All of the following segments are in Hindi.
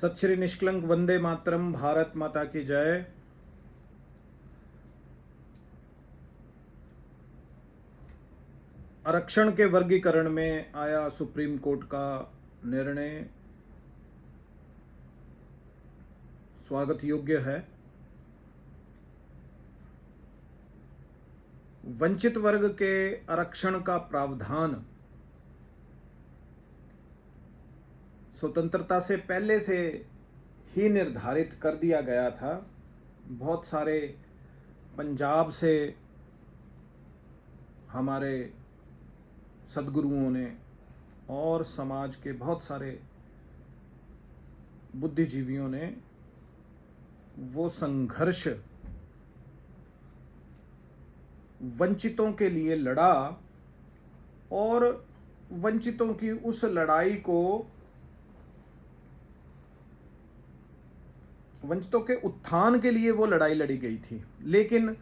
सत श्री निष्कलंक वंदे मातरम। भारत माता की जय। आरक्षण के वर्गीकरण में आया सुप्रीम कोर्ट का निर्णय स्वागत योग्य है। वंचित वर्ग के आरक्षण का प्रावधान स्वतंत्रता से पहले से ही निर्धारित कर दिया गया था। बहुत सारे पंजाब से हमारे सद्गुरुओं ने और समाज के बहुत सारे बुद्धिजीवियों ने वो संघर्ष वंचितों के लिए लड़ा और वंचितों की उस लड़ाई को वंचितों के उत्थान के लिए वो लड़ाई लड़ी गई थी। लेकिन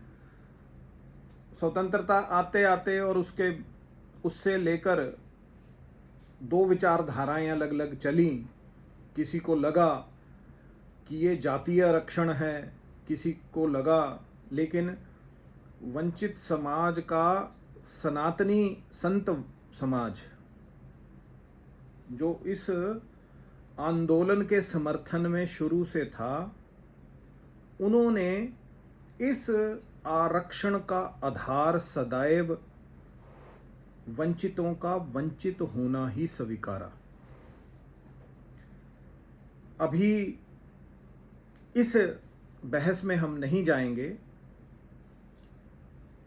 स्वतंत्रता आते आते और उससे लेकर दो विचारधाराएं अलग अलग चली। किसी को लगा कि ये जातीय आरक्षण है, किसी को लगा, लेकिन वंचित समाज का सनातनी संत समाज जो इस आंदोलन के समर्थन में शुरू से था, उन्होंने इस आरक्षण का आधार सदैव वंचितों का वंचित होना ही स्वीकारा। अभी इस बहस में हम नहीं जाएंगे।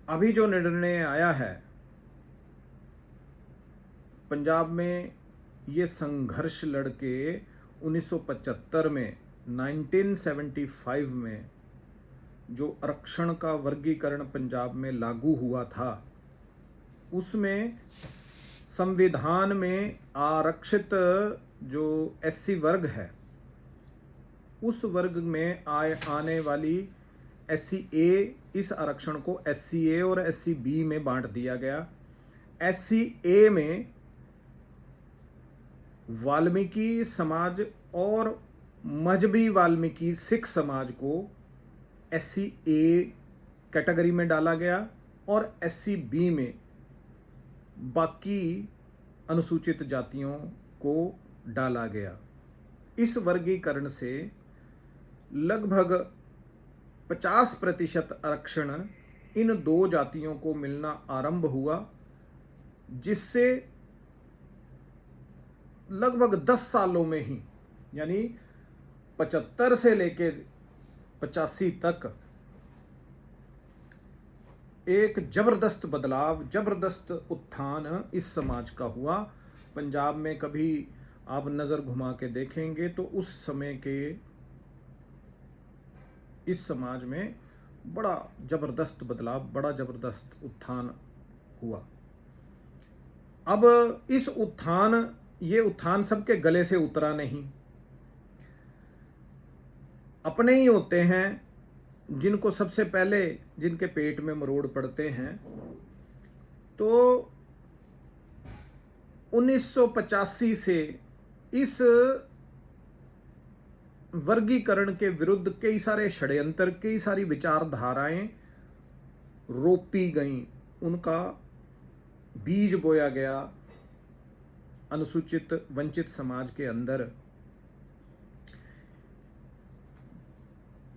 अभी जो निर्णय आया है, पंजाब में ये संघर्ष लड़के 1975 में 1975 में जो आरक्षण का वर्गीकरण पंजाब में लागू हुआ था, उसमें संविधान में आरक्षित जो एससी वर्ग है, उस वर्ग में आने वाली एससी ए, इस आरक्षण को एससी ए और एससी बी में बांट दिया गया। एससी ए में वाल्मीकि समाज और मजहबी वाल्मीकि सिख समाज को एससी ए कैटेगरी में डाला गया और एससी बी में बाकी अनुसूचित जातियों को डाला गया। इस वर्गीकरण से लगभग 50% आरक्षण इन दो जातियों को मिलना आरंभ हुआ, जिससे लगभग 10 सालों में ही, यानी 75 से लेकर 85 तक एक जबरदस्त बदलाव, जबरदस्त उत्थान इस समाज का हुआ। पंजाब में कभी आप नज़र घुमा के देखेंगे तो उस समय के इस समाज में बड़ा जबरदस्त बदलाव, बड़ा जबरदस्त उत्थान हुआ। अब ये उत्थान सबके गले से उतरा नहीं। अपने ही होते हैं जिनको सबसे पहले, जिनके पेट में मरोड़ पड़ते हैं। तो 1985 से इस वर्गीकरण के विरुद्ध कई सारे षड्यंत्र, कई सारी विचारधाराएं रोपी गईं, उनका बीज बोया गया अनुसूचित वंचित समाज के अंदर।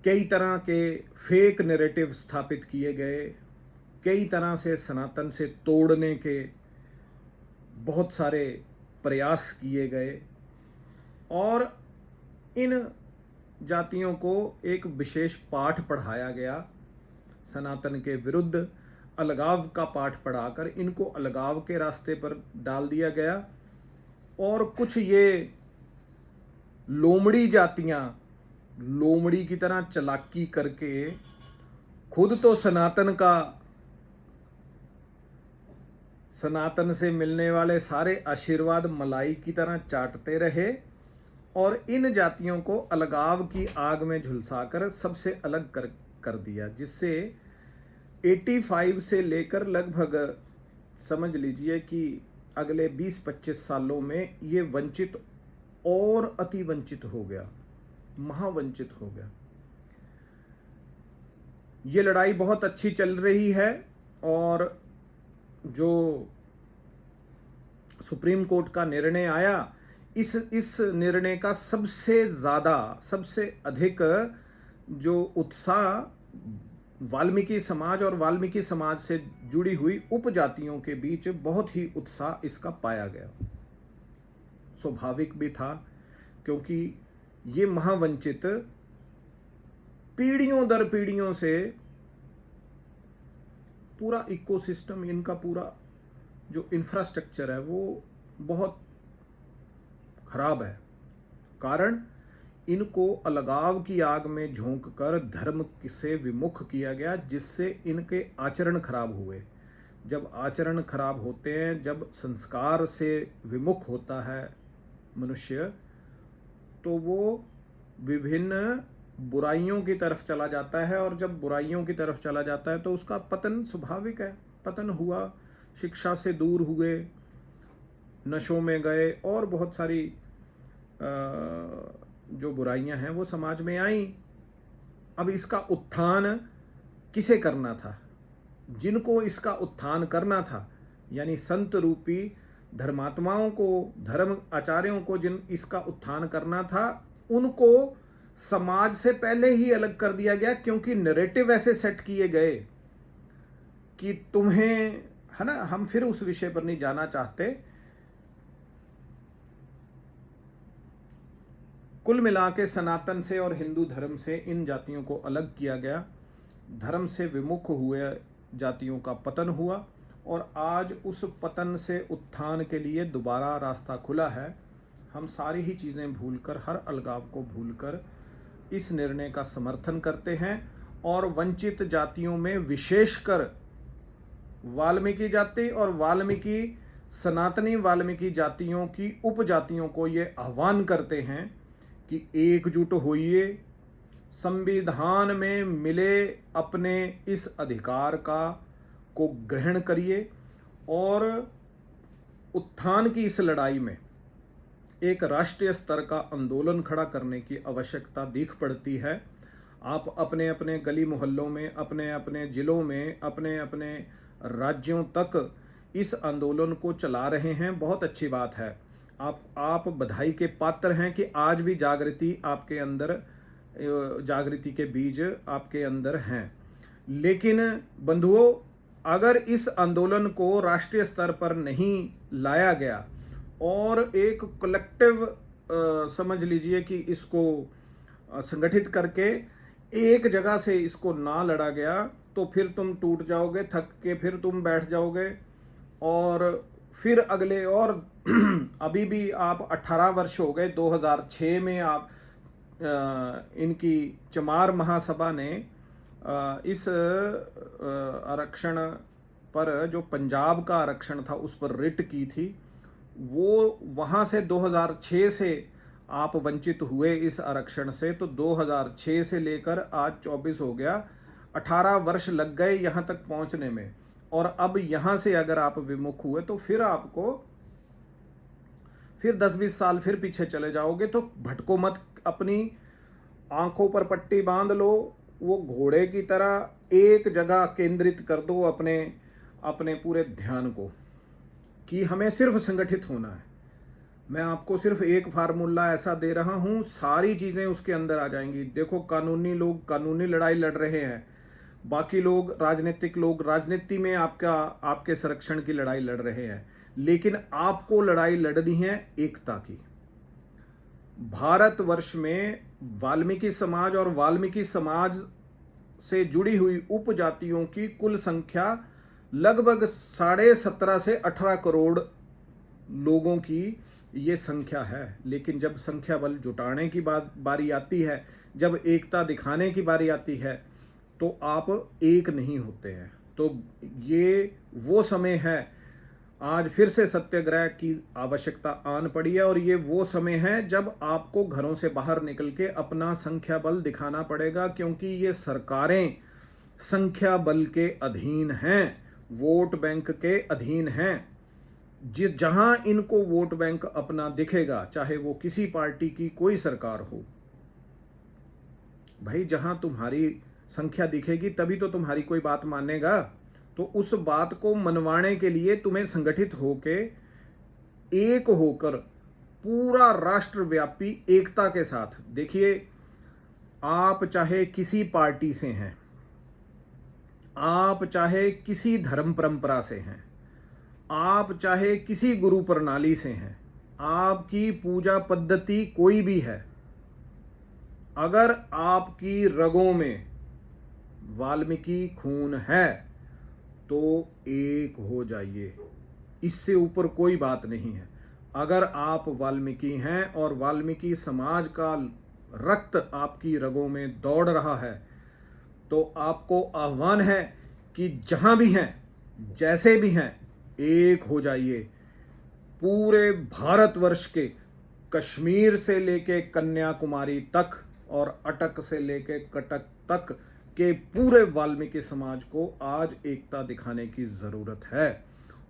कई तरह के फेक नैरेटिव स्थापित किए गए, कई तरह से सनातन से तोड़ने के बहुत सारे प्रयास किए गए और इन जातियों को एक विशेष पाठ पढ़ाया गया। सनातन के विरुद्ध अलगाव का पाठ पढ़ाकर इनको अलगाव के रास्ते पर डाल दिया गया। और कुछ ये लोमड़ी जातियां लोमड़ी की तरह चालाकी करके खुद तो सनातन से मिलने वाले सारे आशीर्वाद मलाई की तरह चाटते रहे और इन जातियों को अलगाव की आग में झुलसाकर सबसे अलग कर दिया, जिससे 85 से लेकर लगभग समझ लीजिए कि अगले 20-25 सालों में ये वंचित और अति वंचित हो गया। महावंचित हो गया। ये लड़ाई बहुत अच्छी चल रही है और जो सुप्रीम कोर्ट का निर्णय आया, इस निर्णय का सबसे अधिक जो उत्साह वाल्मीकि समाज और वाल्मीकि समाज से जुड़ी हुई उपजातियों के बीच बहुत ही उत्साह इसका पाया गया। स्वाभाविक भी था, क्योंकि ये महावंचित पीढ़ियों दर पीढ़ियों से पूरा इकोसिस्टम, इनका पूरा जो इंफ्रास्ट्रक्चर है वो बहुत खराब है। कारण इनको अलगाव की आग में झोंक कर धर्म से विमुख किया गया, जिससे इनके आचरण खराब हुए। जब आचरण खराब होते हैं, जब संस्कार से विमुख होता है मनुष्य, तो वो विभिन्न बुराइयों की तरफ चला जाता है, और जब बुराइयों की तरफ चला जाता है तो उसका पतन स्वाभाविक है। पतन हुआ, शिक्षा से दूर हुए, नशों में गए, और बहुत सारी जो बुराइयां हैं वो समाज में आईं। अब इसका उत्थान किसे करना था? जिनको इसका उत्थान करना था, यानी संत रूपी धर्मात्माओं को, धर्म आचार्यों को जिन इसका उत्थान करना था, उनको समाज से पहले ही अलग कर दिया गया, क्योंकि नैरेटिव ऐसे सेट किए गए कि तुम्हें, है ना, हम फिर उस विषय पर नहीं जाना चाहते। कुल मिला के सनातन से और हिंदू धर्म से इन जातियों को अलग किया गया, धर्म से विमुख हुए जातियों का पतन हुआ, और आज उस पतन से उत्थान के लिए दोबारा रास्ता खुला है। हम सारी ही चीज़ें भूलकर, हर अलगाव को भूलकर इस निर्णय का समर्थन करते हैं, और वंचित जातियों में विशेषकर वाल्मीकि जाति और वाल्मीकि सनातनी वाल्मीकि जातियों की उपजातियों को ये आह्वान करते हैं कि एकजुट होइए, संविधान में मिले अपने इस अधिकार को ग्रहण करिए, और उत्थान की इस लड़ाई में एक राष्ट्रीय स्तर का आंदोलन खड़ा करने की आवश्यकता दिख पड़ती है। आप अपने अपने गली मोहल्लों में, अपने अपने ज़िलों में, अपने अपने राज्यों तक इस आंदोलन को चला रहे हैं, बहुत अच्छी बात है। आप बधाई के पात्र हैं कि आज भी जागृति आपके अंदर, जागृति के बीज आपके अंदर हैं। लेकिन बंधुओं, अगर इस आंदोलन को राष्ट्रीय स्तर पर नहीं लाया गया और एक कलेक्टिव समझ लीजिए कि इसको संगठित करके एक जगह से इसको ना लड़ा गया, तो फिर तुम टूट जाओगे, थक के फिर तुम बैठ जाओगे, और फिर अगले, और अभी भी आप 18 वर्ष हो गए, 2006 में आप इनकी चमार महासभा ने इस आरक्षण पर, जो पंजाब का आरक्षण था उस पर रिट की थी, वो वहाँ से 2006 से आप वंचित हुए इस आरक्षण से। तो 2006 से लेकर आज 24 हो गया, 18 वर्ष लग गए यहाँ तक पहुँचने में, और अब यहाँ से अगर आप विमुख हुए तो फिर आपको फिर 10-20 साल फिर पीछे चले जाओगे। तो भटको मत, अपनी आंखों पर पट्टी बांध लो, वो घोड़े की तरह एक जगह केंद्रित कर दो अपने अपने पूरे ध्यान को, कि हमें सिर्फ संगठित होना है। मैं आपको सिर्फ एक फार्मूला ऐसा दे रहा हूँ, सारी चीज़ें उसके अंदर आ जाएंगी। देखो, कानूनी लोग कानूनी लड़ाई लड़ रहे हैं, बाकी लोग, राजनीतिक लोग राजनीति में आपके संरक्षण की लड़ाई लड़ रहे हैं, लेकिन आपको लड़ाई लड़नी है एकता की। भारतवर्ष में वाल्मीकि समाज और वाल्मीकि समाज से जुड़ी हुई उपजातियों की कुल संख्या लगभग 17.5 से 18 करोड़ लोगों की ये संख्या है। लेकिन जब संख्या बल जुटाने की बारी आती है, जब एकता दिखाने की बारी आती है, तो आप एक नहीं होते हैं। तो ये वो समय है, आज फिर से सत्याग्रह की आवश्यकता आन पड़ी है, और ये वो समय है जब आपको घरों से बाहर निकल के अपना संख्या बल दिखाना पड़ेगा, क्योंकि ये सरकारें संख्या बल के अधीन हैं, वोट बैंक के अधीन हैं। जहां इनको वोट बैंक अपना दिखेगा, चाहे वो किसी पार्टी की कोई सरकार हो, भाई जहां तुम्हारी संख्या दिखेगी तभी तो तुम्हारी कोई बात मानेगा। तो उस बात को मनवाने के लिए तुम्हें संगठित होके एक होकर पूरा राष्ट्रव्यापी एकता के साथ, देखिए आप चाहे किसी पार्टी से हैं, आप चाहे किसी धर्म परंपरा से हैं, आप चाहे किसी गुरु प्रणाली से हैं, आपकी पूजा पद्धति कोई भी है, अगर आपकी रगों में वाल्मीकि खून है तो एक हो जाइए, इससे ऊपर कोई बात नहीं है। अगर आप वाल्मीकि हैं और वाल्मीकि समाज का रक्त आपकी रगों में दौड़ रहा है तो आपको आह्वान है कि जहां भी हैं, जैसे भी हैं, एक हो जाइए। पूरे भारतवर्ष के कश्मीर से लेके कन्याकुमारी तक और अटक से लेके कटक तक के पूरे वाल्मीकि समाज को आज एकता दिखाने की ज़रूरत है।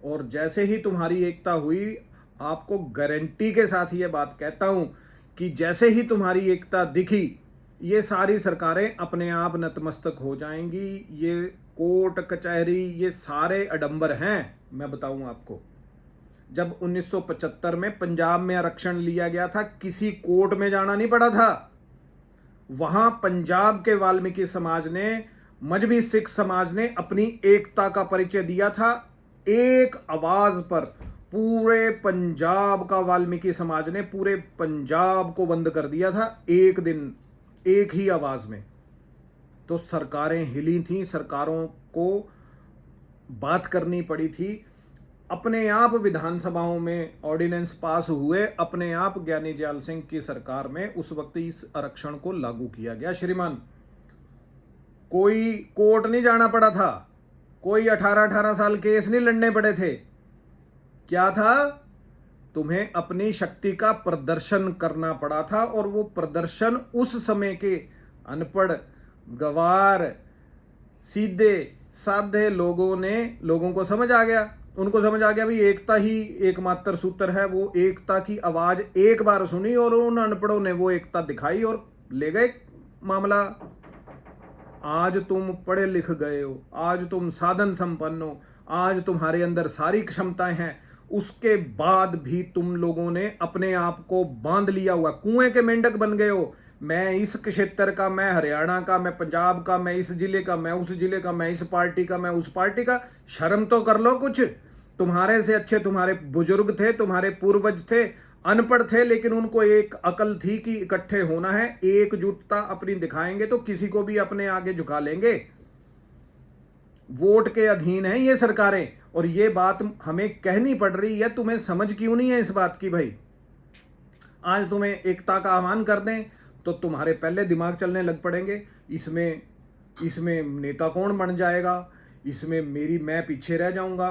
और जैसे ही तुम्हारी एकता हुई, आपको गारंटी के साथ ये बात कहता हूं कि जैसे ही तुम्हारी एकता दिखी, ये सारी सरकारें अपने आप नतमस्तक हो जाएंगी। ये कोर्ट कचहरी ये सारे अडंबर हैं। मैं बताऊं आपको, जब 1975 में पंजाब में आरक्षण लिया गया था, किसी कोर्ट में जाना नहीं पड़ा था। वहां पंजाब के वाल्मीकि समाज ने, मजहबी सिख समाज ने अपनी एकता का परिचय दिया था। एक आवाज पर पूरे पंजाब का वाल्मीकि समाज ने पूरे पंजाब को बंद कर दिया था, एक दिन, एक ही आवाज में। तो सरकारें हिली थीं, सरकारों को बात करनी पड़ी थी। अपने आप विधानसभाओं में ऑर्डिनेंस पास हुए, अपने आप ज्ञानी जैल सिंह की सरकार में उस वक्त इस आरक्षण को लागू किया गया। श्रीमान, कोई कोर्ट नहीं जाना पड़ा था, कोई 18-18 साल केस नहीं लड़ने पड़े थे। क्या था? तुम्हें अपनी शक्ति का प्रदर्शन करना पड़ा था, और वो प्रदर्शन उस समय के अनपढ़, गवार, सीधे साधे लोगों को समझ आ गया। उनको समझ आ गया भी एकता ही एकमात्र सूत्र है। वो एकता की आवाज एक बार सुनी और उन अनपढ़ों ने वो एकता दिखाई और ले गए मामला। आज तुम पढ़े लिख गए हो, आज तुम साधन संपन्न हो, आज तुम्हारे अंदर सारी क्षमताएं हैं, उसके बाद भी तुम लोगों ने अपने आप को बांध लिया हुआ, कुएं के मेंढक बन गए हो। मैं इस क्षेत्र का, मैं हरियाणा का, मैं पंजाब का, मैं इस जिले का, मैं उस जिले का, मैं इस पार्टी का, मैं उस पार्टी का। शर्म तो कर लो कुछ। तुम्हारे से अच्छे तुम्हारे बुजुर्ग थे, तुम्हारे पूर्वज थे, अनपढ़ थे, लेकिन उनको एक अकल थी कि इकट्ठे होना है, एकजुटता अपनी दिखाएंगे तो किसी को भी अपने आगे झुका लेंगे। वोट के अधीन है ये सरकारें, और ये बात हमें कहनी पड़ रही है। तुम्हें समझ क्यों नहीं है इस बात की भाई? आज तुम्हें एकता का आह्वान कर दें तो तुम्हारे पहले दिमाग चलने लग पड़ेंगे। इसमें नेता कौन बन जाएगा, इसमें मैं पीछे रह जाऊंगा,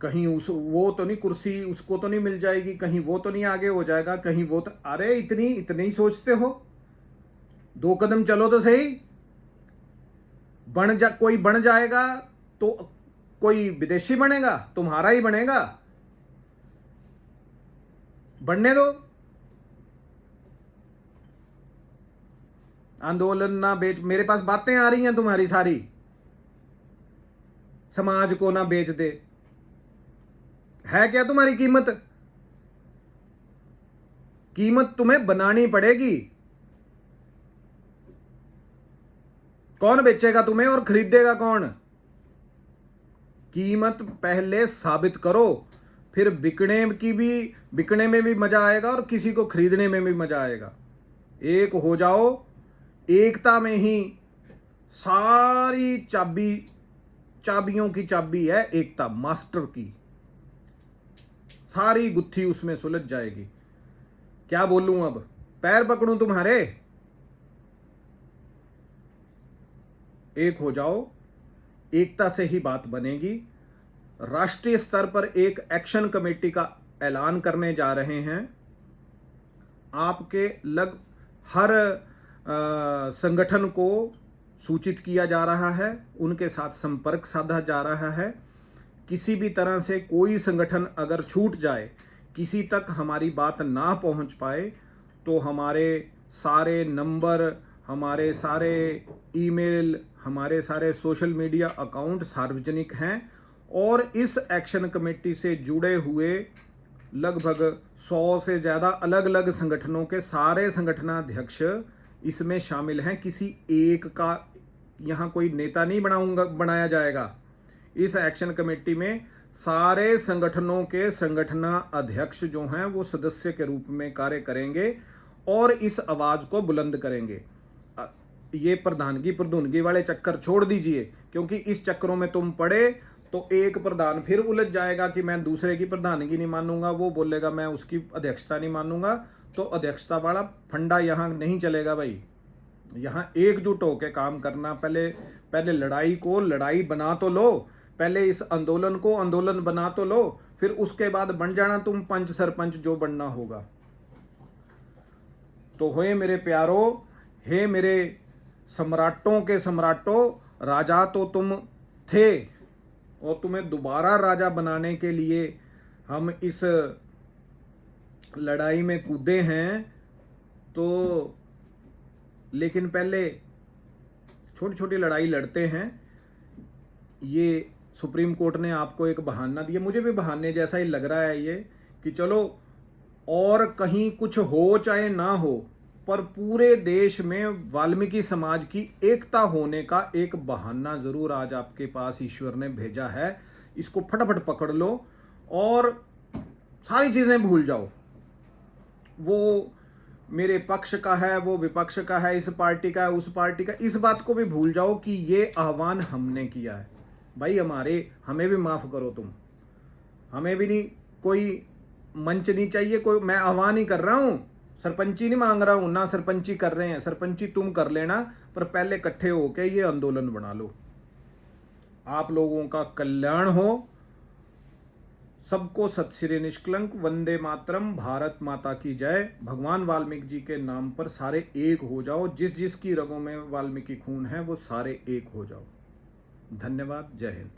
कहीं वो तो नहीं, कुर्सी उसको तो नहीं मिल जाएगी, कहीं वो तो नहीं आगे हो जाएगा, कहीं वो तो। अरे इतनी ही सोचते हो? 2 कदम चलो तो सही। कोई बन जाएगा तो कोई विदेशी बनेगा, तुम्हारा ही बनेगा। बनने दो। आंदोलन ना बेच, मेरे पास बातें आ रही हैं तुम्हारी सारी, समाज को ना बेच दे। है क्या तुम्हारी कीमत? कीमत तुम्हें बनानी पड़ेगी। कौन बेचेगा तुम्हें और खरीदेगा कौन? कीमत पहले साबित करो, फिर बिकने में भी मजा आएगा और किसी को खरीदने में भी मजा आएगा। एक हो जाओ। एकता में ही सारी चाबियों की चाबी है एकता, मास्टर की। सारी गुत्थी उसमें सुलझ जाएगी। क्या बोलूं अब? पैर पकड़ूं तुम्हारे? एक हो जाओ, एकता से ही बात बनेगी। राष्ट्रीय स्तर पर एक एक्शन कमेटी का ऐलान करने जा रहे हैं। आपके हर संगठन को सूचित किया जा रहा है, उनके साथ संपर्क साधा जा रहा है। किसी भी तरह से कोई संगठन अगर छूट जाए, किसी तक हमारी बात ना पहुंच पाए, तो हमारे सारे नंबर, हमारे सारे ईमेल, हमारे सारे सोशल मीडिया अकाउंट सार्वजनिक हैं और इस एक्शन कमेटी से जुड़े हुए लगभग 100 से ज़्यादा अलग अलग संगठनों के सारे संगठनाध्यक्ष इसमें शामिल हैं। किसी एक का यहाँ कोई नेता नहीं बनाया जाएगा। इस एक्शन कमेटी में सारे संगठनों के संगठना अध्यक्ष जो हैं वो सदस्य के रूप में कार्य करेंगे और इस आवाज़ को बुलंद करेंगे। ये प्रधानगी प्रधुनगी वाले चक्कर छोड़ दीजिए, क्योंकि इस चक्करों में तुम पड़े तो एक प्रधान फिर उलझ जाएगा कि मैं दूसरे की प्रधानगी नहीं मानूंगा, वो बोलेगा मैं उसकी अध्यक्षता नहीं मानूंगा, तो अध्यक्षता वाला फंडा यहाँ नहीं चलेगा भाई। यहाँ एकजुट होकर काम करना। पहले लड़ाई को लड़ाई बना तो लो, पहले इस आंदोलन को आंदोलन बना तो लो, फिर उसके बाद बन जाना तुम पंच सरपंच जो बनना होगा। तो होए मेरे प्यारों, हे मेरे सम्राटों के सम्राटों, राजा तो तुम थे और तुम्हें दोबारा राजा बनाने के लिए हम इस लड़ाई में कूदे हैं। तो लेकिन पहले छोटी छोटी लड़ाई लड़ते हैं। ये सुप्रीम कोर्ट ने आपको एक बहाना दिया, मुझे भी बहाने जैसा ही लग रहा है ये, कि चलो और कहीं कुछ हो चाहे ना हो, पर पूरे देश में वाल्मीकि समाज की एकता होने का एक बहाना जरूर आज आपके पास ईश्वर ने भेजा है। इसको फटाफट पकड़ लो और सारी चीजें भूल जाओ। वो मेरे पक्ष का है, वो विपक्ष का है, इस पार्टी का है, उस पार्टी का, इस बात को भी भूल जाओ कि ये आह्वान हमने किया है। भाई हमें भी माफ करो तुम, हमें भी नहीं कोई मंच नहीं चाहिए, कोई मैं आह्वान ही कर रहा हूं, सरपंची नहीं मांग रहा हूं, ना सरपंची कर रहे हैं। सरपंची तुम कर लेना, पर पहले इकट्ठे होके ये आंदोलन बना लो। आप लोगों का कल्याण हो। सबको सत श्री निष्कलंक वंदे मातरम, भारत माता की जय। भगवान वाल्मीकि जी के नाम पर सारे एक हो जाओ। जिस जिसकी रगों में वाल्मीकि खून है वो सारे एक हो जाओ। धन्यवाद। जय हिंद।